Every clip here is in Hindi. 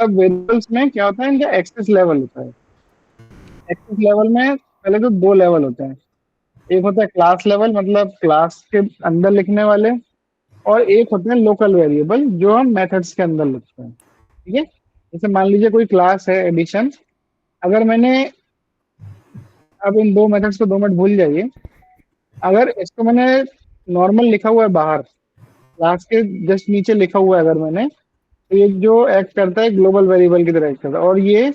अब वेरिएबल्स में क्या होता है, इनका एक्सेस लेवल होता है। एक्सेस लेवल में पहले तो 2 लेवल होते हैं। एक होता है क्लास लेवल, मतलब क्लास के अंदर लिखने वाले, और एक होते हैं लोकल वेरिएबल जो हम मेथड्स के अंदर लिखते हैं। ठीक है? जैसे मान लीजिए कोई क्लास है एडिशन, अगर मैंने, अब इन 2 मेथड्स को 2 मिनट भूल जाइए। अगर इसको मैंने नॉर्मल लिखा हुआ है बाहर, क्लास के जस्ट नीचे लिखा हुआ है अगर मैंने, तो ये जो एक्ट करता है ग्लोबल वेरिएबल की तरह एक्ट करता है, और ये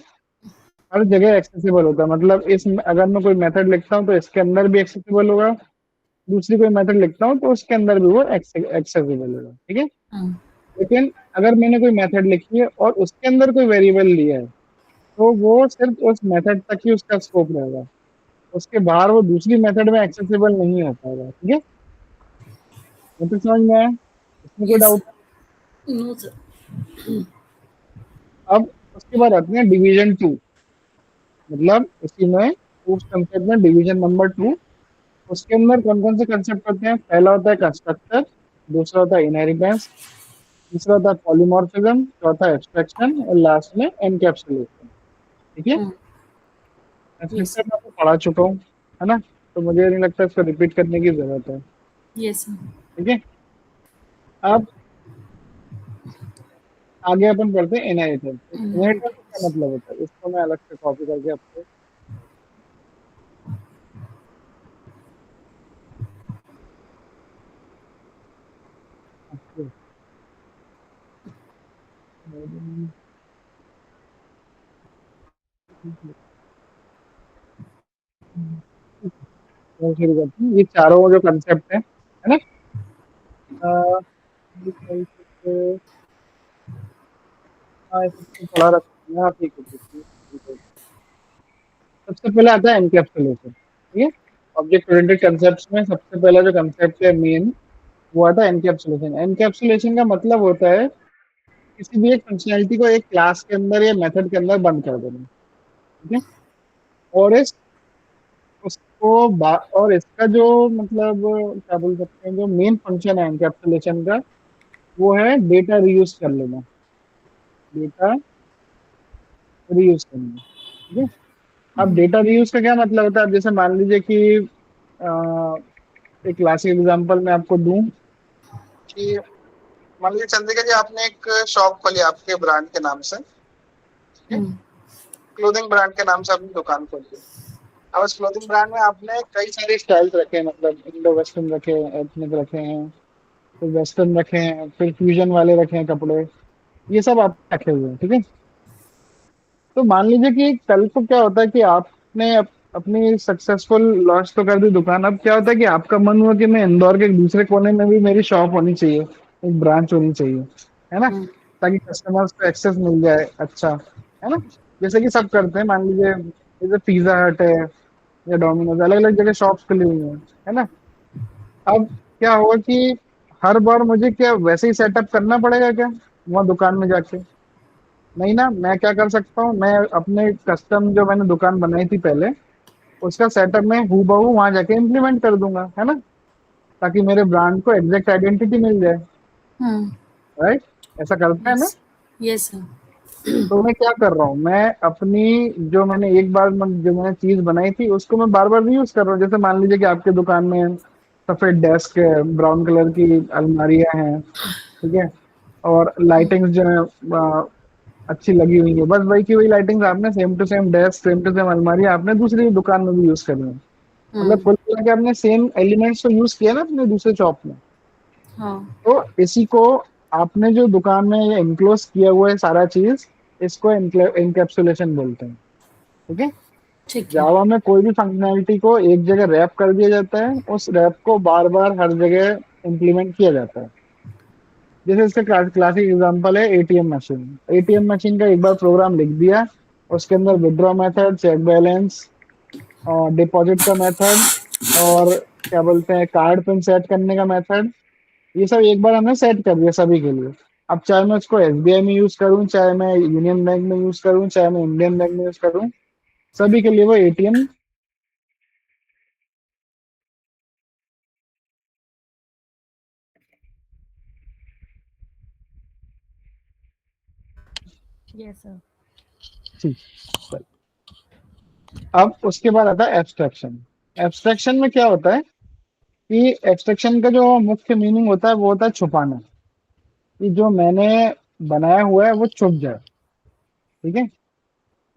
हर जगह एक्सेसिबल होता है। मतलब इस, अगर मैं कोई मेथड लिखता हूँ तो इसके अंदर भी एक्सेसिबल होगा, दूसरी कोई मेथड लिखता हूँ तो उसके अंदर भी वो एक्सेसिबल होगा। ठीक है? हाँ। लेकिन अगर मैंने कोई मेथड लिखी है और उसके अंदर कोई वेरिएबल लिया है, तो वो सिर्फ उस मेथड तक ही उसका स्कोप रहेगा, उसके बाहर वो दूसरी मेथड में एक्सेसिबल नहीं हो पाएगा। ठीक है? ये तो समझ में आया? इसमें कोई यस। डाउट? No sir. अब उसके बाद आते हैं डिवीजन टू, मतलब इसी में प्रूफ कंसेप्ट में डिवीजन नंबर 2। उसके अंदर कौन कौन से कंसेप्ट होते हैं? पहला होता है कंस्ट्रक्टर, दूसरा होता है इनहेरिटेंस, तीसरा होता है पॉलीमॉर्फिज्म, चौथा एब्स्ट्रैक्शन, और लास्ट में एनकैप्सुलेशन। ठीक है? हाँ। यस। कंस्ट्रक्टर मैं आपको पढ़ा चुका हूँ, है ना? तो मुझे नहीं लगता इसको रिपीट करने की जरूरत है। Yes sir. ठीक है? अब आगे अपन पढ़ते हैं इनहेरिटेंस। इनहेरिटेंस का क्या मतलब होता है, इसको मैं अलग से कॉपी करके आपको, मैं शुरू करती हूँ। ये चारों जो कंसेप्ट है ना, अ, ये सही से, हाँ, ये सबको पढ़ा रखा है। हाँ, ठीक है, ठीक है, ठीक है। सबसे पहले आता है एनकैप्सुलेशन। ठीक है? ऑब्जेक्ट ओरिएंटेड कंसेप्ट में सबसे पहला जो कंसेप्ट है मेन, वो आता है एनकैप्सुलेशन। एनकैप्सुलेशन का मतलब होता है किसी भी एक फंक्शनैलिटी को एक क्लास के अंदर या मेथड के अंदर बंद कर देना। ठीक है? और इस और इसका जो मतलब क्या बोल सकते हैं, जो मेन फंक्शन है एनकैप्सुलेशन का, वो है डेटा रीयूज कर लेना। डेटा रीयूज करना। ठीक है? अब डेटा रीयूज का क्या मतलब होता है? अब जैसे मान लीजिए कि एक क्लासिक एग्जांपल मैं आपको दूं कि मान लीजिए चंद्रिका जी, आपने एक शॉप खोली आपके ब्रांड के नाम से, क्लोथिंग ब्रांड के नाम से आपने दुकान खोली। अब उस क्लोथिंग ब्रांड में आपने कई सारे स्टाइल्स रखे हैं, मतलब इंडो वेस्टर्न रखे हैं, एथनिक रखे हैं, फिर वेस्टर्न रखे हैं, फिर फ्यूजन वाले रखे हैं कपड़े, ये सब आप रखे हुए हैं। ठीक है? तो मान लीजिए कि कल को क्या होता है कि आपने अपनी सक्सेसफुल लॉन्च तो कर दी दुकान, अब क्या होता है कि आपका मन हुआ कि मैं इंदौर के एक दूसरे कोने में भी मेरी शॉप होनी चाहिए, एक ब्रांच होनी चाहिए, है ना? ताकि कस्टमर्स को एक्सेस मिल जाए, अच्छा, है ना? जैसे कि सब करते हैं। मान लीजिए जैसे पिज्जा हट है या डोमिनोज, अलग अलग जगह शॉप्स खुली हुई हैं, है ना? अब क्या होगा कि हर बार मुझे क्या वैसे ही सेटअप करना पड़ेगा क्या वहाँ दुकान में जाके? नहीं ना, मैं क्या कर सकता हूँ, मैं अपने कस्टम जो मैंने दुकान बनाई थी पहले, उसका सेटअप मैं हूबहू वहां जाके इम्प्लीमेंट कर दूंगा, है ना? ताकि मेरे ब्रांड को एग्जैक्ट आइडेंटिटी मिल जाए। हाँ। राइट? ऐसा करता है ना? यस। Yes sir. तो मैं क्या कर रहा हूँ, मैं अपनी, जो मैंने एक बार जो मैंने चीज बनाई थी उसको मैं बार बार रीयूज कर रहा हूँ। जैसे मान लीजिए कि आपके दुकान में सफेद डेस्क है, ब्राउन कलर की अलमारियां हैं, ठीक है, और लाइटिंग्स जो है अच्छी लगी हुई है, बस वही की वही लाइटिंग्स आपने same to same desk, same to same अलमारी आपने दूसरी दुकान में भी यूज करनी है। मतलब कुल मिला के आपने सेम एलिमेंट्स को यूज किया ना अपने दूसरे शॉप में। हाँ। तो इसी को आपने जो दुकान में ये इनक्लोज किया हुआ है सारा चीज, इसको इनकैप्सुलेशन बोलते हैं। ठीक है? ठीक है। जावा में कोई भी फंक्शनैलिटी को एक जगह रैप कर दिया जाता है, उस रैप को बार बार हर जगह इम्प्लीमेंट किया जाता है। जैसे इसका क्लासिक एग्जांपल है एटीएम मशीन। एटीएम मशीन का एक बार प्रोग्राम लिख दिया, उसके अंदर विड्रॉ मेथड, चेक बैलेंस, और डिपॉजिट का मेथड, और क्या बोलते हैं कार्ड पिन सेट करने का मेथड, ये सब एक बार हमने सेट कर दिया सभी के लिए। अब चाहे मैं उसको एसबीआई में यूज करूं, चाहे मैं यूनियन बैंक में यूज करूं, चाहे मैं इंडियन बैंक में यूज करूं, सभी के लिए वो एटीएम यस सर। ठीक। चल, अब उसके बाद आता है एब्स्ट्रैक्शन। एब्स्ट्रैक्शन में क्या होता है कि एब्स्ट्रैक्शन का जो मुख्य मीनिंग होता है वो होता है छुपाना, कि जो मैंने बनाया हुआ है वो छुप जाए। ठीक है, यस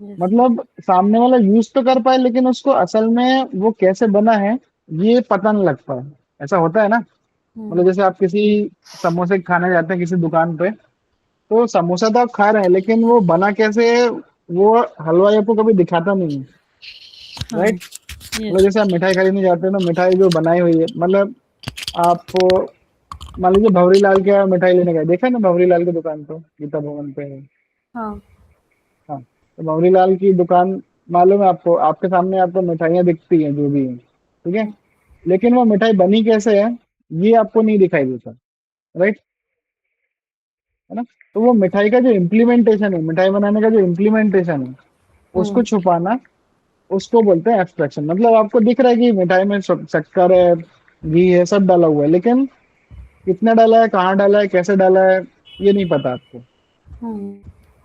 सर। मतलब सामने वाला यूज तो कर पाए लेकिन उसको असल में वो कैसे बना है ये पता नहीं लग पाए। ऐसा होता है ना। मतलब हम्म। जैसे आप किसी समोसे खाने जाते हैं किसी दुकान पे, तो समोसा तो आप खा रहे हैं लेकिन वो बना कैसे है वो हलवाई आपको कभी दिखाता नहीं है। हाँ। राइट। मतलब यस। जैसे आप मिठाई खरीदने जाते हैं तो मिठाई जो बनाई हुई है, मतलब आप मान लीजिए भंवरी लाल के यहाँ मिठाई लेने गए, देखा ना भंवरी लाल की दुकान तो गीता भवन पे है। हाँ। हाँ, तो भंवरी लाल की दुकान मालूम है आपको, आपके सामने आपको मिठाइयाँ दिखती हैं जो भी है, ठीक है। हम्म। लेकिन वो मिठाई बनी कैसे है ये आपको नहीं दिखाई देता। राइट, है ना। तो वो मिठाई का जो इम्प्लीमेंटेशन है, मिठाई बनाने का जो इम्प्लीमेंटेशन है उसको हम्म। छुपाना, उसको बोलते हैं एब्स्ट्रैक्शन। मतलब आपको दिख रहा है कि मिठाई में शक्कर है, घी है, सब डाला हुआ है, लेकिन कितना डाला है, कहाँ डाला है, कैसे डाला है, ये नहीं पता आपको। हम्म।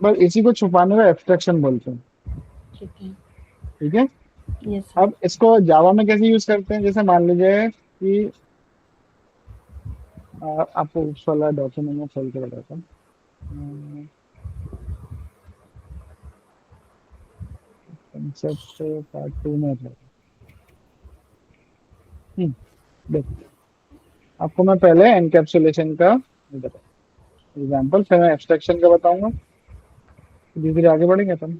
बस इसी को छुपाने का एब्स्ट्रैक्शन बोलते हैं। ठीक है। ठीक है। Yes sir. अब इसको जावा में कैसे यूज करते हैं, जैसे मान लीजिए कि आपको उस वाला डॉक्यूमेंट में खोल के बताता हूँ। कंसेप्ट पार्ट 2 में है। देखो, आपको मैं पहले एनकैप्सुलेशन का एग्जांपल, फिर मैं एब्स्ट्रैक्शन का बताऊंगा, धीरे धीरे आगे बढ़ेंगे अपन।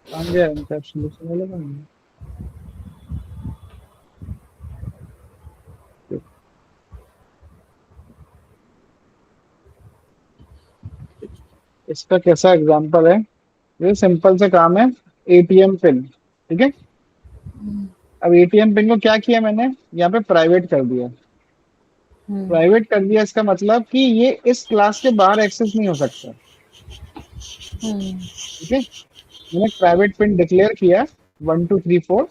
कहाँ गया एनकैप्सुलेशन वाला काम? इसका कैसा एग्जांपल है, ये सिंपल से काम है, एटीएम पिन। ठीक है। अब एटीएम पिन को क्या किया मैंने, यहाँ पे प्राइवेट कर दिया। हम्म। प्राइवेट कर दिया इसका मतलब कि ये इस क्लास के बाहर एक्सेस नहीं हो सकता। हम्म। ठीक है, मैंने प्राइवेट पिन डिक्लेयर किया 1234,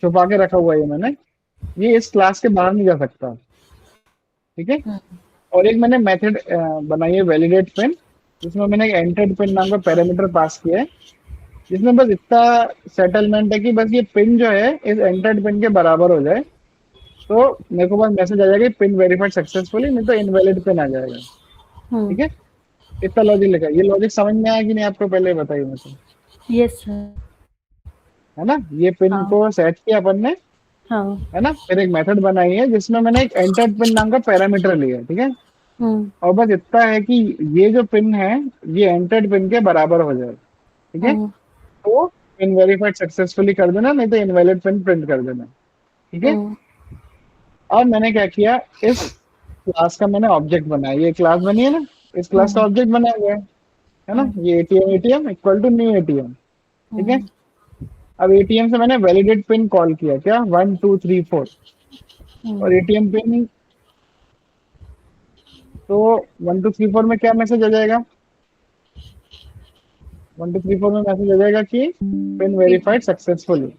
छुपा के रखा हुआ है ये मैंने, ये इस क्लास के बाहर नहीं जा सकता। ठीक है। हम्म। और एक मैंने मेथड बनाई है वैलिडेट पिन, जिसमें मैंने एक एंटर्ड पिन नाम का पैरामीटर पास किया है, जिसमें बस इतना सेटलमेंट है कि बस ये पिन जो है इस एंटर्ड पिन के बराबर हो जाए, तो मेरे को बस मैसेज आ जाएगा पिन वेरीफाइड सक्सेसफुली, नहीं तो इनवैलिड पिन आ जाएगा। ठीक हम्म। है, इतना लॉजिक लिखा है। ये लॉजिक समझ में आया कि नहीं आपको, पहले बताइए मुझे। Yes sir. है ना, ये पिन हाँ। को सेट किया अपन ने, हाँ। है ना, फिर एक मेथड बनाई है जिसमें मैंने एक एंटर्ड पिन नाम का पैरामीटर लिया है। ठीक है, हम्म। और बस इतना है कि ये जो पिन है ये एंटर्ड पिन के बराबर हो जाए। ठीक है, हम्म। तो पिन वेरीफाइड सक्सेसफुली कर देना, नहीं तो इनवैलिड पिन प्रिंट कर देना। ठीक है। हम्म। अब मैंने क्या किया, इस क्लास का मैंने ऑब्जेक्ट बनाया, ये क्लास बनी है ना, इस क्लास का हम्म। ऑब्जेक्ट बनाया गया है ना, हम्म। ये ATM ATM equal to new ATM. ठीक है। हम्म। अब एटीएम से मैंने वैलिडेट पिन कॉल किया, क्या 1234, और हम्म। एटीएम पिन, तो 1234 में क्या मैसेज आ जाएगा, 1234 में मैसेज आ जाएगा कि पिन वेरीफाइड सक्सेसफुली,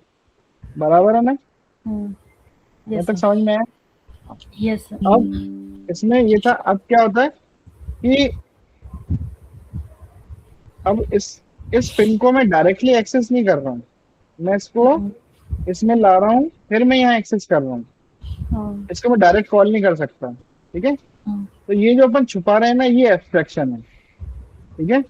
बराबर है ना। हम्म। यहाँ यस तक सर। समझ में आया। Yes sir. अब इसमें ये था, अब क्या होता है कि अब इस पिन को मैं डायरेक्टली एक्सेस नहीं कर रहा हूँ, मैं इसको हम्म। इसमें ला रहा हूँ, फिर मैं यहाँ एक्सेस कर रहा हूँ। हाँ। इसको मैं डायरेक्ट कॉल नहीं कर सकता। ठीक है, हाँ। तो ये जो अपन छुपा रहे हैं ना ये एब्स्ट्रैक्शन है। ठीक है।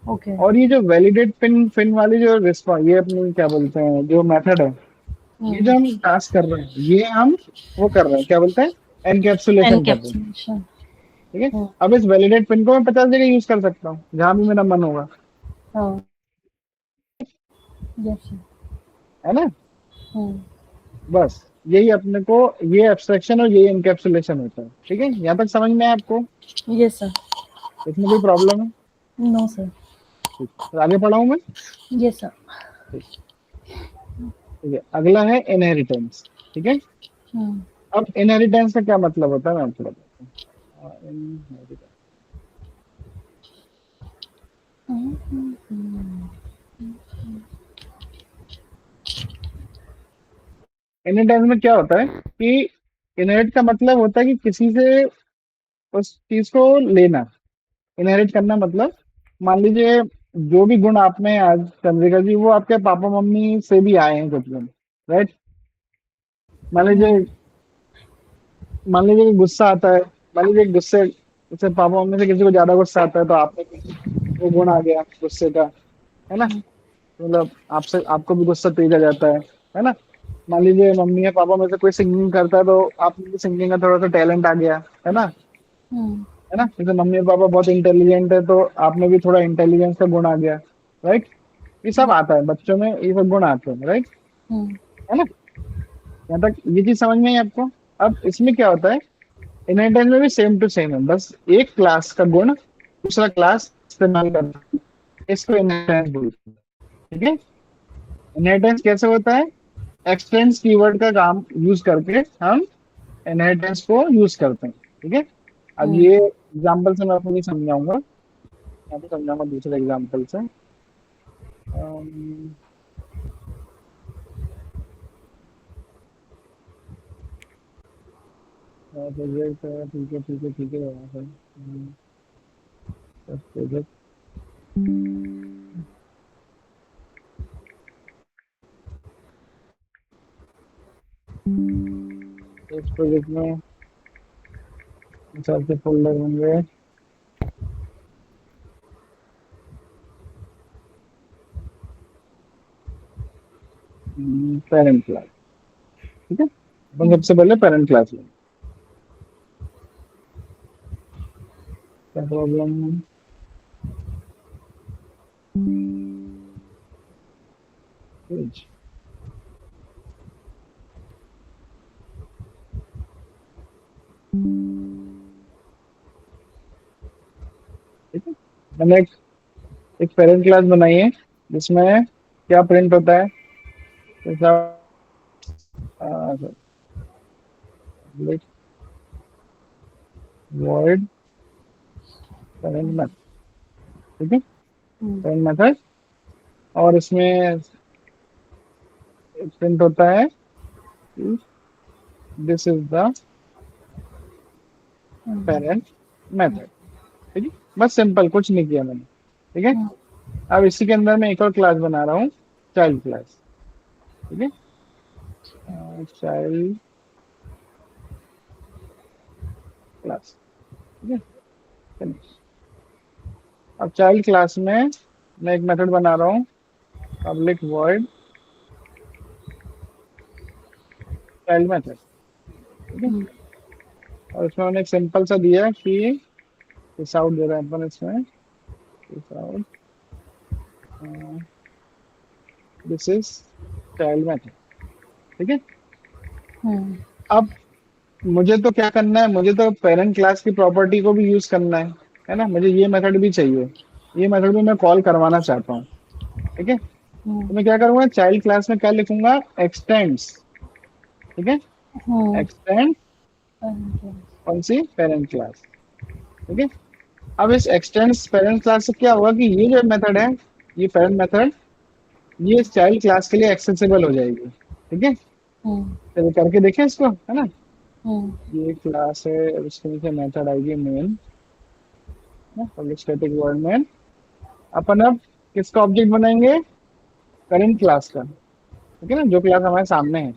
ओके। और ये जो वैलिडेट पिन पिन वाली जो रिस्पॉन्स, ये अपनी क्या बोलते हैं जो मेथड है, ये हम्म। जो हम टास्क कर रहे हैं ये हम वो कर रहे हैं, क्या बोलते हैं, एनकैप्सुलेशन कर रहे हैं। एनकैप्सुलेशन। ठीक है। हम्म। अब इस वैलिडेट पिन को मैं 50 जगह यूज कर सकता हूँ जहां भी मेरा मन होगा। हाँ। Yes sir. है ना। हम्म। बस यही अपने को, ये एब्स्ट्रैक्शन और यही एनकैप्सुलेशन होता है। ठीक है, यहाँ तक समझ में आया आपको, यस सर। इसमें कोई प्रॉब्लम है? No sir. ठीक, तो आगे पढ़ाऊँ मैं? Yes sir. ठीक। ठीक है, अगला है इनहेरिटेंस। ठीक है। हम्म। अब इनहेरिटेंस का क्या मतलब होता है मैं आपको बताता हूँ। इनहेरिटेंस, इनहेरिटेंस में क्या होता है कि इनहेरिट का मतलब होता है कि किसी से उस चीज को लेना। इनहेरिट करना मतलब, मान लीजिए जो भी गुण आप में आज चंद्रिका जी, वो आपके पापा मम्मी से भी आए हैं कुछ गुण, राइट। मान लीजिए, मान लीजिए कि गुस्सा आता है, मान लीजिए गुस्से जैसे पापा मम्मी से किसी को ज्यादा गुस्सा आता है तो आप में वो गुण आ गया गुस्से का, है ना। मतलब आपसे, आपको भी गुस्सा तेज आ जाता है ना। मान लीजिए मम्मी या पापा में से कोई सिंगिंग करता है तो आप में भी सिंगिंग का थोड़ा सा टैलेंट आ गया, है ना। जैसे मम्मी और पापा बहुत इंटेलिजेंट है तो आप में भी थोड़ा इंटेलिजेंस का गुण आ गया, राइट। ये सब आता है बच्चों में, ये सब गुण आते हैं, राइट, है ना। यहाँ तक ये चीज समझ में आई आपको। अब इसमें क्या होता है, इनहेरिटेंस में भी सेम टू सेम है, बस एक क्लास का गुण दूसरा क्लास इस्तेमाल करता है, इसको इनहेरिटेंस बोलते हैं। ठीक है। इनहेरिटेंस कैसे होता है, एक्सटेंस कीवर्ड का काम यूज करके हम इनहेरिटेंस को यूज करते हैं। ठीक है। अब ये एग्जाम्पल से मैं आपको नहीं समझाऊंगा, मैं तो समझाऊंगा दूसरे एग्जाम्पल से। अम, प्रोजेक्ट, ठीक है ठीक है ठीक है, यहाँ पर, प्रोजेक्ट, इस प्रोजेक्ट में हिसाब से फोल्डर होंगे, पेरेंट क्लास। ठीक है। अपन सबसे पहले पेरेंट क्लास लेंगे, क्या प्रॉब्लम है। पेज, ठीक है। मैंने एक पेरेंट क्लास बनाई है जिसमें क्या प्रिंट होता है, जैसा वॉइड पेरेंट मेथड। ठीक है। पेरेंट मेथड, और इसमें प्रिंट होता है this is the parent method. ठीक है। बस सिंपल, कुछ नहीं किया मैंने। ठीक है। अब इसी के अंदर मैं एक और क्लास बना रहा हूँ, चाइल्ड क्लास। ठीक है। Child class. ठीक है। Finish। अब चाइल्ड क्लास में मैं एक मेथड बना रहा हूँ, पब्लिक वॉइड चाइल्ड मेथड। ठीक है। और इसमें मैंने एक सिंपल सा दिया कि दिस आउट दे रहे हैं अपन इसमें, this out, this is child method. ठीक है। अब मुझे तो क्या करना है, मुझे तो पेरेंट क्लास की प्रॉपर्टी को भी यूज करना है ना। मुझे ये मेथड भी चाहिए, ये मेथड भी मैं कॉल करवाना चाहता हूँ। ठीक है। तो मैं क्या करूंगा, चाइल्ड क्लास में क्या लिखूंगा, एक्सटेंड्स। ठीक है। एक्सटेंड कौन सी, पेरेंट क्लास। ठीक है। अब इस एक्सटेंड्स पेरेंट क्लास से क्या होगा कि ये जो मेथड है, ये पेरेंट मेथड, ये चाइल्ड क्लास के लिए एक्सेसिबल हो जाएगी। ठीक है। चलिए करके देखें इसको, है ना। ये क्लास है, उसके नीचे मेथड आएगी main, public static void main. अपन अब किसका ऑब्जेक्ट बनाएंगे, करंट क्लास का। ठीक है ना, जो क्लास हमारे सामने है,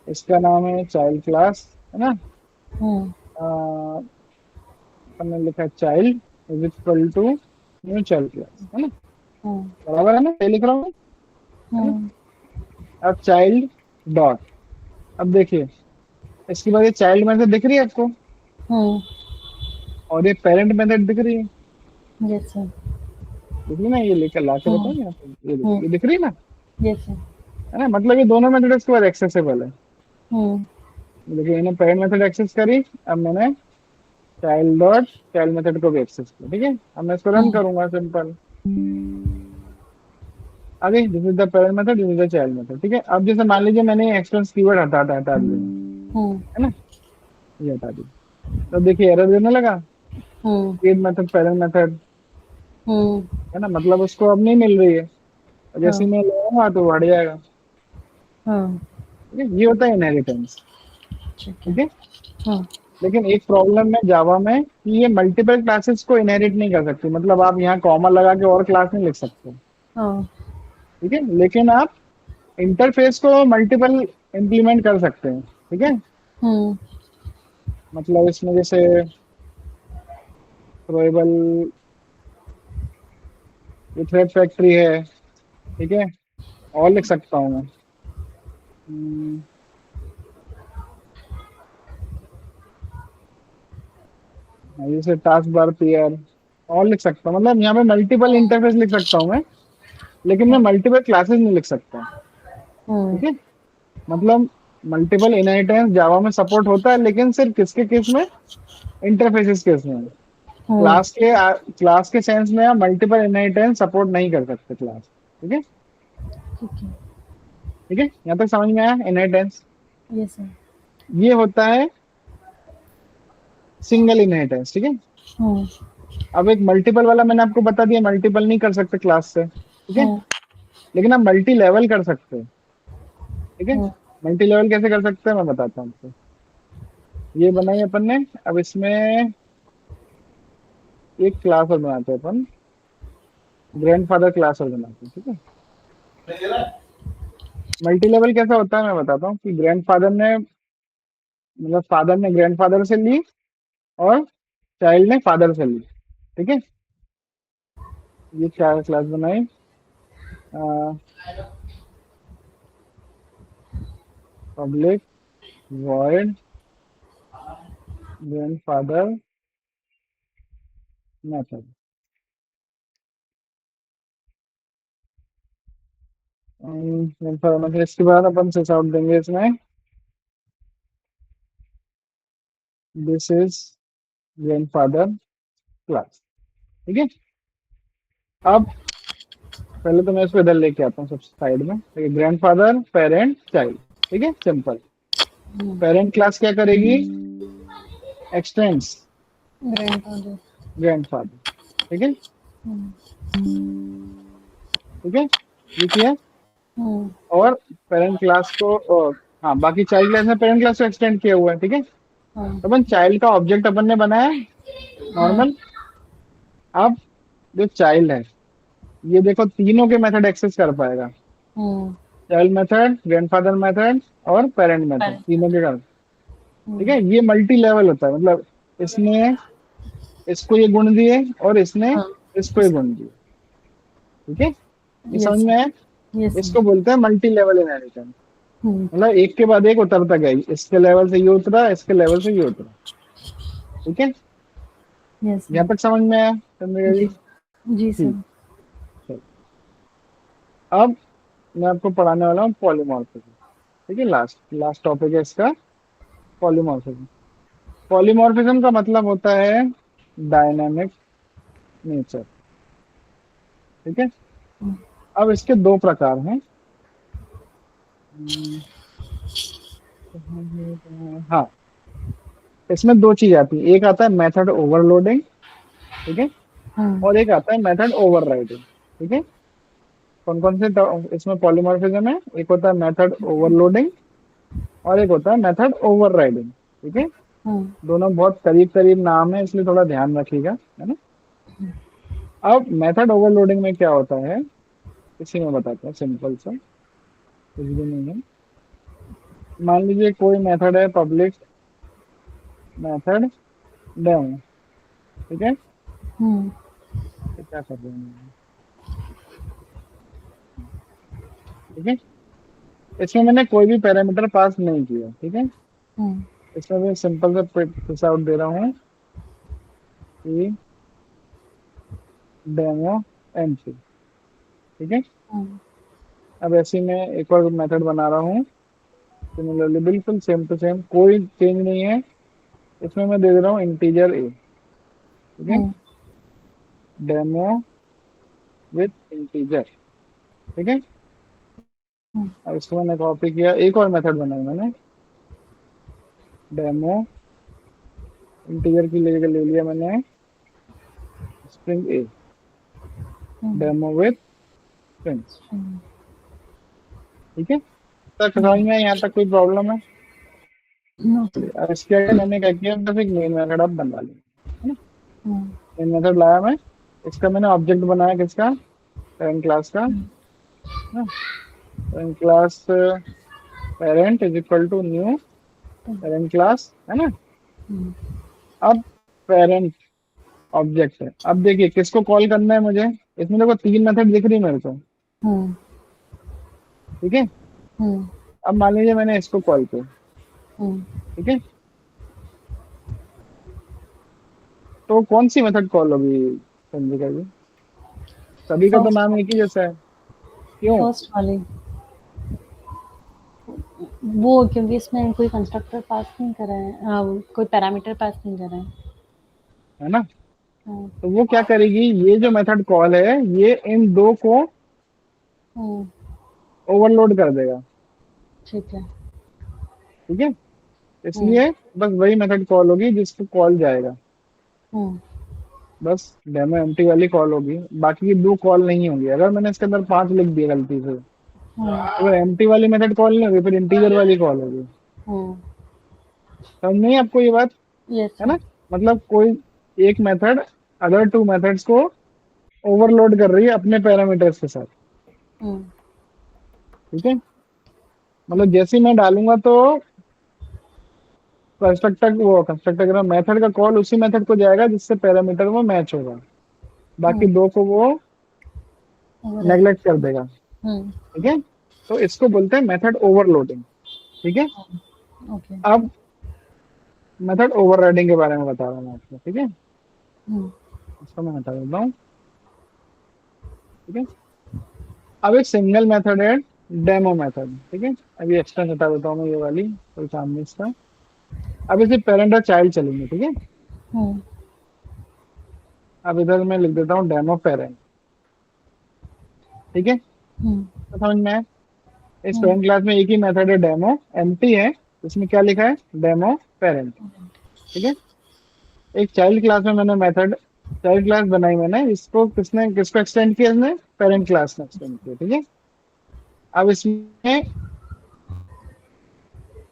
इसका नाम है चाइल्ड क्लास, है ना। अ, अपन ने लिखा child is equal to new child class, है ना। बराबर है ना, ये लिख रहा हूँ, है ना। अब चाइल्ड डॉट, अब देखिए इसके बाद ये चाइल्ड मेथड दिख रही है आपको, और ये पेरेंट मेथड दिख रही है। Yes, sir. दिख रही है ना, ये लेकर ला के बताओ यहाँ पे, ये देखो, Hmm. ये दिख रही है ना, Yes, sir. है ना। मतलब ये दोनों मेथड इसके बाद एक्सेसिबल है। Hmm. देखिए इन्हें पेरेंट मेथड एक्सेस करी, अब मैंने चाइल्ड डॉट चाइल्ड मेथड को भी एक्सेस किया। ठीक है। अब मैं इसको रन करूंगा, सिंपल, आगे this is the parent method, this is the child method. ठीक है। अब जैसे मान लीजिए मैंने एक्सटेंस कीवर्ड हटा दिया, Hmm. है ना, ये हटा दिया, तो देखिए एरर देने लगा, Hmm. Create method parent method, Hmm. है ना। मतलब उसको अब नहीं मिल रही है, और जैसे हाँ ही मैं लगाऊंगा तो बढ़ जाएगा। हाँ ठीक है। ये होता है इनहेरिटेंस। ठीक है ठीक है। हाँ लेकिन एक प्रॉब्लम है जावा में कि ये मल्टीपल क्लासेस को इनहेरिट नहीं कर सकती, मतलब आप यहाँ कॉमा लगा के और क्लास नहीं लिख सकते, हाँ। ठीक है, लेकिन आप इंटरफेस को मल्टीपल इम्प्लीमेंट कर सकते हैं, ठीक है। हम्म। मतलब इसमें जैसे थ्रोएबल थ्रेड फैक्ट्री है, ठीक है, और लिख सकता हूँ मैं। हम्म, जैसे टास्क बार पीयर और लिख सकता हूँ, मतलब यहाँ पे मल्टीपल इंटरफेस लिख सकता हूँ मैं, लेकिन मैं मल्टीपल क्लासेस नहीं लिख सकता, हम्म। ठीक है। मतलब मल्टीपल इनहेरिटेंस जावा में सपोर्ट होता है, लेकिन सिर्फ किसके केस में, इंटरफेसेस केस में। हम्म। क्लास के सेंस में आप मल्टीपल इनहेरिटेंस सपोर्ट नहीं कर सकते क्लास, ठीक है। ठीक है। ठीक है, यहाँ तक समझ में आया इनहेरिटेंस। Yes sir. ये होता है सिंगल इनहेरिटेंस, ठीक है। हम्म। अब एक मल्टीपल वाला मैंने आपको बता दिया, मल्टीपल नहीं कर सकते क्लास से, ठीक है, हम्म। लेकिन आप मल्टी लेवल कर सकते हैं, ठीक है। हम्म। मल्टी लेवल कैसे कर सकते हैं मैं बताता हूँ आपको। ये बनाई अपन ने, अब इसमें एक क्लास और बनाते हैं अपन, ग्रैंडफादर क्लास और बनाते हैं, ठीक है। मल्टी लेवल कैसा होता है मैं बताता हूँ कि ग्रैंडफादर ने, मतलब फादर ने ग्रैंडफादर से ली और चाइल्ड ने फादर से ली, ठीक है। ये क्या क्लास बनाई, public void grandfather method. Grandfather इसके बाद अपन सिस आउट देंगे इसमें, दिस इज ग्रैंडफादर क्लास, ठीक है। अब पहले तो मैं इसको इधर लेके आता हूँ सबसे साइड में, ग्रैंडफादर पेरेंट चाइल्ड, ठीक है, सिंपल। पेरेंट क्लास क्या करेगी, एक्सटेंड्स ग्रैंडफादर। ग्रैंडफादर, ठीक है, ठीक है, ये किया। हम्म। और पेरेंट क्लास को हाँ, बाकी चाइल्ड क्लास में पेरेंट क्लास को एक्सटेंड किया हुआ है, ठीक है। हाँ। तो अपन चाइल्ड का ऑब्जेक्ट अपन ने बनाया हाँ। नॉर्मल। अब जो चाइल्ड है, ये देखो तीनों के मेथड एक्सेस कर पाएगा, हम्म। चाइल्ड मेथड, ग्रैंडफादर मेथड और पेरेंट मेथड, पेरेंट। तीनों के कर, ठीक हम्म। है। ये मल्टी लेवल होता है, मतलब इसने इसको ये गुण दिए और इसने हाँ। इसको ये गुण दिए, ठीक है। ये समझ यस में आया, सर। Yes sir. इसको बोलते हैं मल्टी लेवल इनहेरिटेंस। हम्म। मतलब एक के बाद एक उतरता गया, इसके लेवल से ये उतरा, इसके लेवल से ये उतरा, ठीक है। यस यहाँ सर। तक समझ में आया चंद्रिका जी? जी। जी ठीक सर। है। अब मैं आपको पढ़ाने वाला हूँ पॉलीमॉर्फिज्म, ठीक है। लास्ट लास्ट टॉपिक है इसका, पॉलीमॉर्फिज्म। पॉलीमॉर्फिज्म का मतलब होता है डायनामिक नेचर, ठीक है। अब इसके दो प्रकार हैं। हम्म, हाँ, इसमें दो चीज आती है, एक आता है मेथड ओवरलोडिंग, ठीक है, हाँ। और एक आता है मेथड ओवरराइडिंग, ठीक है। कौन कौन से इसमें पॉलीमॉर्फिज्म है, एक होता है मेथड ओवरलोडिंग और एक होता है मेथड ओवरराइडिंग, ठीक है। हाँ। दोनों बहुत करीब करीब नाम है, इसलिए थोड़ा ध्यान रखिएगा, है ना। अब मेथड ओवरलोडिंग में क्या होता है, इसी में बताते हैं, सिंपल सा, कुछ भी नहीं है। मान लीजिए कोई मेथड है पब्लिक मेथड डेमो, ठीक है। हम्म। ये क्या कर रहे हैं, ठीक है। इसमें मैंने कोई भी पैरामीटर पास नहीं किया, ठीक है। हम्म। इसमें मैं सिंपल सा प्रिंट आउट दे रहा हूँ कि डेमो एमसी, ठीक है। हम्म। अब ऐसे ही मैं एक और मेथड बना रहा हूँ, सिमिलरली बिल्कुल सेम टू सेम, कोई चेंज नहीं है। इसमें मैं दे दे रहा हूँ इंटीजर ए, ठीक है, हम्म। डेमो विथ इंटीजर, ठीक है। हम्म। अब इसको मैंने कॉपी किया, एक और मेथड बनाई मैंने, डेमो इंटीजर की ले लिया मैंने string A, hmm. Demo with string, ठीक है। तक समझ हम्म। में यहाँ तक कोई प्रॉब्लम है? नो। अब इसके आगे मैंने क्या किया, बस एक मेन मेथड आप बनवा लिया, है ना। हम्म, मेन मेथड लाया मैं, इसका मैंने ऑब्जेक्ट बनाया किसका, पेरेंट क्लास का, है ना। Parent class parent is equal to new parent class, है ना। हम्म, अब पेरेंट ऑब्जेक्ट है, अब देखिए किसको कॉल करना है मुझे, इसमें देखो तीन मेथड दिख रही है मेरे को, हम्म, ठीक है। हम्म, अब मान लीजिए मैंने इसको कॉल किया, हम्म, ठीक है, तो कौन सी मेथड कॉल होगी चंद्रिका जी, सभी का तो फर्स्ट नाम एक ही जैसा है, क्यों। फर्स्ट वाली, वो क्योंकि इसमें कोई कंस्ट्रक्टर पास नहीं करा है, कोई पैरामीटर पास नहीं करा है। है ना, हाँ, तो वो क्या करेगी, ये जो मेथड कॉल है ये इन दो को हम्म, ओवरलोड कर देगा, ठीक है। ठीक है। हम्म, इसलिए बस वही मेथड कॉल होगी जिसको कॉल जाएगा, हम्म, बस डेमो एम्प्टी वाली कॉल होगी, बाकी ये दो कॉल नहीं होंगी। अगर मैंने इसके अंदर पांच लिख दिया गलती से, हम्म, तो एम्प्टी वाली मेथड कॉल नहीं होगी, फिर इंटीजर वाली कॉल होगी। हम्म, समझ नहीं है आपको ये बात, यस है सर। ना। मतलब कोई एक मेथड अदर टू मेथड्स को ओवरलोड कर रही है अपने पैरामीटर्स के साथ, हम्म, ठीक है। मतलब जैसे ही मैं डालूंगा तो कंस्ट्रक्टर मेथड का कॉल उसी मेथड को जाएगा जिससे पैरामीटर वो मैच होगा, बाकी हम्म, दो को वो ओवरराइड। नेग्लेक्ट कर देगा, हम्म, ठीक है। तो इसको बोलते हैं मेथड ओवरलोडिंग, ठीक है। ओके। अब मेथड ओवरराइडिंग के बारे में बता रहा हूँ मैं आपको, ठीक है। हम्म, इसको मैं हटा देता हूँ, ठीक है। अब एक सिंगल मेथड है डेमो मेथड, ठीक है। अभी एक्स्ट्रा हटा देता हूँ मैं ये वाली, कोई काम नहीं इसका। अब इसे पेरेंट और चाइल्ड चलेंगे, ठीक है। हम्म, अब इधर मैं लिख देता हूँ डेमो पेरेंट, ठीक है, हम्म, तो समझ में आया। इस हम्म, पेरेंट क्लास में एक ही मेथड है डेमो, एम्प्टी है, इसमें क्या लिखा है डेमो पेरेंट, ठीक है। एक चाइल्ड क्लास में मैंने मेथड चाइल्ड क्लास बनाई, मैंने इसको किसको एक्सटेंड किया, इसने पेरेंट क्लास में एक्सटेंड किया, ठीक है। अब इसमें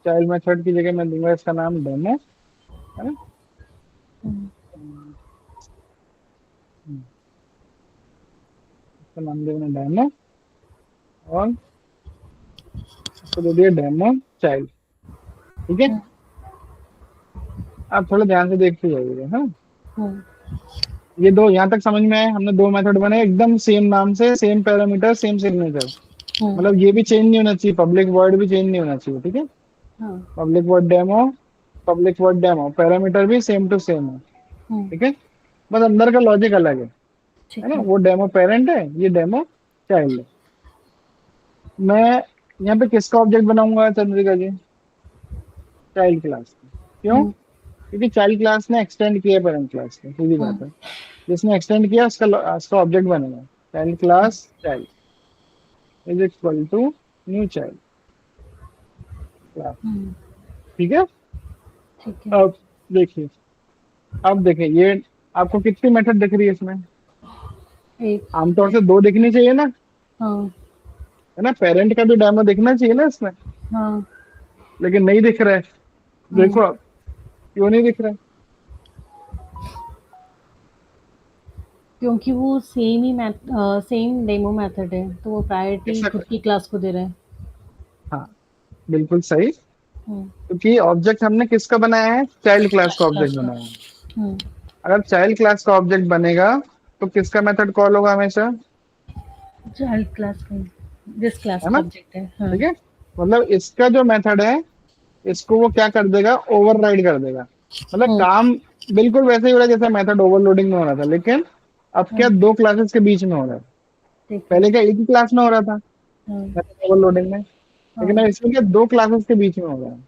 चाइल्ड मेथड की जगह मैं दूंगा इसका नाम डेमो, है ना। हम्म, इसका नाम देना डेमो, और इसको दे दिया डेमो चाइल्ड, ठीक है। हम्म, आप थोड़ा ध्यान से देखते जाइएगा, हाँ। हम्म, ये दो यहाँ तक समझ में आए, हमने दो मेथड बनाए एकदम सेम नाम से, सेम पैरामीटर सेम सिग्नेचर, हम्म, मतलब ये भी चेंज नहीं होना चाहिए, पब्लिक वर्ड भी चेंज नहीं होना चाहिए, ठीक है। हाँ, public word demo, public word demo, parameter भी सेम टू सेम है, हम्म, ठीक है। बस अंदर का लॉजिक अलग है ठीक ना। है। वो डेमो पेरेंट है, ये डेमो चाइल्ड है। मैं यहाँ पे किसका ऑब्जेक्ट बनाऊंगा चंद्रिका जी, चाइल्ड क्लास का, क्यों, हम्म, क्योंकि चाइल्ड क्लास ने एक्सटेंड किया पेरेंट क्लास को, सीधी हम्म, बात है। जिसने एक्सटेंड किया उसका ऑब्जेक्ट बनेगा, child class child is equal to new child class, hmm, ठीक है। ठीक है। अब देखिए, अब देखिए ये आपको कितनी मेथड दिख रही है इसमें, एक। आमतौर से दो दिखनी चाहिए ना, हाँ, है ना। पेरेंट का भी डेमो दिखना चाहिए ना इसमें, हाँ, लेकिन नहीं दिख रहा है। हम्म, देखो आप, क्यों नहीं दिख रहा है। क्योंकि वो सेम ही सेम डेमो मेथड है, तो वो प्रायोरिटी ऐसा खुद की क्लास को दे रहा है। हाँ, बिल्कुल सही, हम्म, क्योंकि ऑब्जेक्ट हमने किसका बनाया है, चाइल्ड क्लास का क्लास ऑब्जेक्ट का। बनाया है। हम्म, अगर चाइल्ड क्लास का ऑब्जेक्ट बनेगा तो किसका मेथड कॉल होगा हमेशा, चाइल्ड क्लास का ही, जिस क्लास है का ना, ऑब्जेक्ट है। हाँ, ठीक है। मतलब इसका जो मेथड है इसको वो क्या कर देगा, ओवरराइड कर देगा। मतलब हम्म, काम बिल्कुल वैसे ही हो रहा है जैसे मेथड ओवरलोडिंग में हो रहा था, लेकिन अब क्या हम्म, दो क्लासेस के बीच में हो रहा है। ठीक है। पहले क्या एक ही क्लास में हो रहा था हाँ, मेथड ओवरलोडिंग में, लेकिन अब हाँ, इसमें क्या दो क्लासेस के बीच में हो रहा है,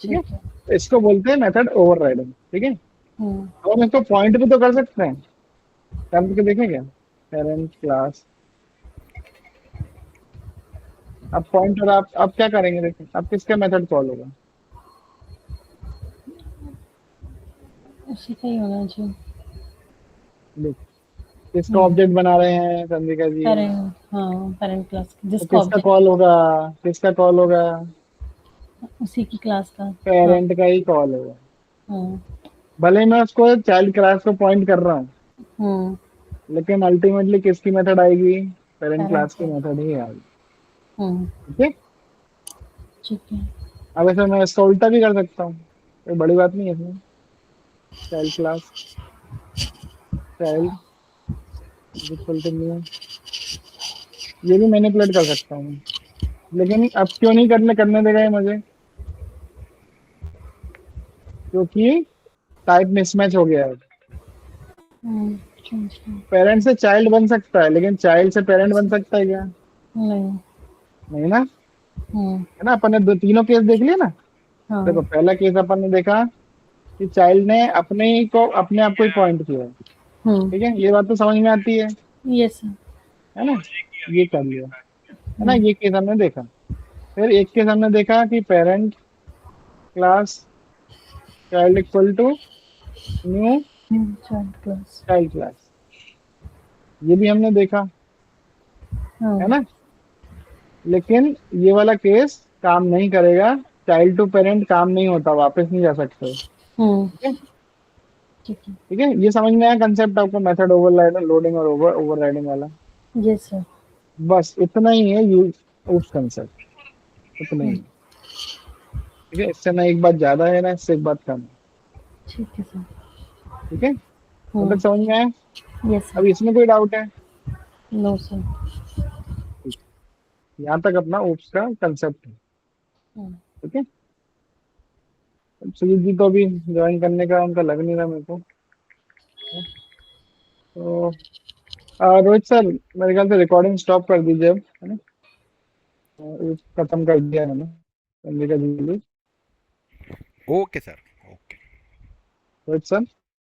ठीक है। ठीक है। तो इसको बोलते हैं मेथड ओवरराइडिंग, ठीक है। हम्म, अब हम इसको पॉइंट भी तो कर सकते हैं, करके देखेंगे पेरेंट क्लास। अब पॉइंटर आप क्या करेंगे, देखिए अब किसका मेथड कॉल होगा, उसी का ही होना चाहिए। देखिए किसका हम्म, ऑब्जेक्ट बना रहे हैं चंद्रिका जी, पेरेंट, हाँ, पेरेंट क्लास तो जिसका किसका ऑब्जेक्ट। कॉल होगा, किसका कॉल होगा, उसी की क्लास का। हाँ। पेरेंट का ही कॉल है वो। हम्म। भले मैं उसको चाइल्ड क्लास को पॉइंट कर रहा हूँ, हम्म। लेकिन अल्टीमेटली किसकी मेथड आएगी? पेरेंट पेरेंट क्लास की का। मेथड ही आएगी। हम्म। ठीक है। ठीक है। अब ऐसे मैं इसका उल्टा भी कर सकता हूँ, कोई बड़ी बात नहीं है इसमें। Child class, child equal to new, ये भी मैनिपुलेट कर सकता हूँ। लेकिन अब क्यों नहीं करने करने देगा ये मुझे? क्योंकि टाइप मिसमैच हो गया है। चेंज कर। पेरेंट से चाइल्ड बन सकता है, लेकिन चाइल्ड से पेरेंट बन सकता है क्या? नहीं। नहीं ना। हम्म। है ना, अपन ने दो तीनों केस देख लिए ना। देखो, हाँ। पहला केस अपन ने देखा कि चाइल्ड ने अपने ही को अपने आप को ही पॉइंट किया है। हम्म। ठीक है, ये बात तो समझ में आती यस सर। है ना। ये कर लिया, है ना, हम्म। ये केस हमने देखा। फिर एक केस हमने देखा कि parent class child equal to new child class. Child class, ये भी हमने देखा, है हाँ। ना। लेकिन ये वाला केस काम नहीं करेगा। चाइल्ड टू पेरेंट काम नहीं होता, वापस नहीं जा सकते। हम्म। ठीक है। ठीक है। ठीक है, ये समझ में आया कंसेप्ट आपको, मेथड ओवरराइड लोडिंग और ओवरराइडिंग वाला? Yes sir. बस इतना ही है यूज उस कंसेप्ट, इतना ही हम्म। है। ठीक है, इससे ना एक बात ज्यादा है ना इससे एक बात कम है। ठीक है सर। ठीक है, अब हम्म। तक समझ में आया? Yes sir. अब इसमें कोई डाउट है? No sir. यहाँ तक अपना ओप्स का कंसेप्ट है। हम्म। ठीक है। अब सुजीत जी तो अभी ज्वाइन करने का उनका लग नहीं रहा मेरे को। तो रोहित सर, मेरे ख्याल से रिकॉर्डिंग स्टॉप कर दीजिए अब, है ना। ये खत्म कर दिया है मैंने, चंडिका जी के लिए। Okay sir, okay. Rohit sir.